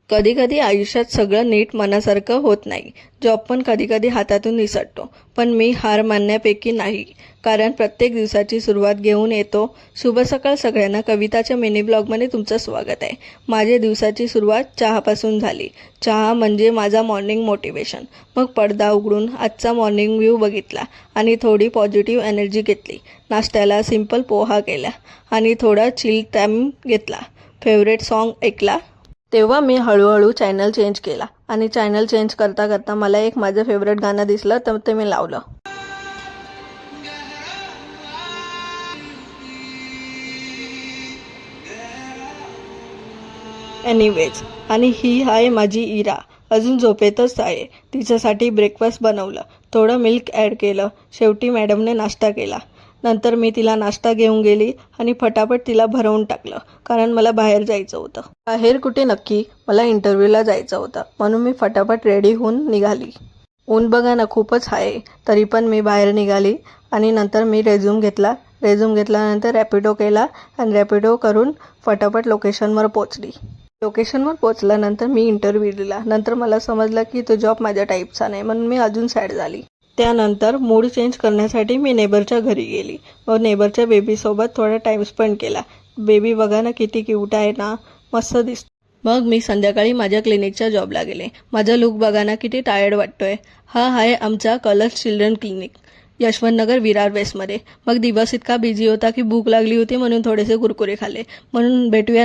कधी कधी आयुष्यात सगळं नीट मनासारखं होत नाही. जॉब पण कधी कधी हातातून निसटतो. पण मी हार मानण्यापैकी नाही. कारण प्रत्येक दिवसाची सुरुवात घेऊन येतो. शुभ सकाळ सगळ्यांना. कविताच्या मिनी ब्लॉगमध्ये तुमचं स्वागत आहे. माझ्या दिवसाची सुरुवात चहापासून झाली. चहा म्हणजे माझा मॉर्निंग मोटिवेशन. मग पडदा उघडून आजचा मॉर्निंग व्ह्यू बघितला आणि थोडी पॉझिटिव्ह एनर्जी घेतली. नाश्त्याला सिंपल पोहा केला आणि थोडा चिल टाईम घेतला. फेवरेट सॉन्ग ऐकला. तेव्हा मी हळूहळू चॅनल चेंज केला आणि चॅनल चेंज करता करता मला एक माझं फेवरेट गाणं दिसलं तर ते मी लावलं. एनिवेज, आणि ही आहे माझी इरा. अजून झोपेतच आहे. तिच्यासाठी ब्रेकफास्ट बनवलं, थोडं मिल्क ॲड केलं. शेवटी मॅडमने नाश्ता केला. नंतर मी तिला नाश्ता घेऊन गेली आणि फटाफट तिला भरवून टाकलं, कारण मला बाहेर जायचं होतं. बाहेर कुठे नक्की, मला इंटरव्ह्यूला जायचं होतं, म्हणून मी फटाफट रेडी होऊन निघाली. ऊन बघा ना, खूपच आहे. तरी पण मी बाहेर निघाली आणि नंतर मी रेझ्यूम घेतला. रेझ्यूम घेतल्यानंतर रॅपिडो केला आणि रॅपिडो करून फटाफट लोकेशनवर पोचली. लोकेशनवर पोचल्यानंतर मी इंटरव्ह्यू दिला. नंतर मला समजलं की तो जॉब माझ्या टाईपचा नाही, म्हणून मी अजून सॅड झाली. त्यानंतर मूड चेंज करण्यासाठी मी नेबरच्या घरी गेली व नेबरच्या बेबीसोबत थोडा टाईम स्पेंड केला. बेबी बघा ना किती क्यूट आहे ना, मस्त दिसतो. मग मी संध्याकाळी माझ्या क्लिनिकच्या जॉबला गेले. माझा लुक बघा ना किती टायर्ड वाटतोय. हा आहे आमचा colours children clinic, Yashwantnagar Virar वेस्टमध्ये. मग दिवस इतका बिझी होता की भूक लागली होती, म्हणून थोडेसे कुरकुरे खाल्ले. म्हणून भेटूया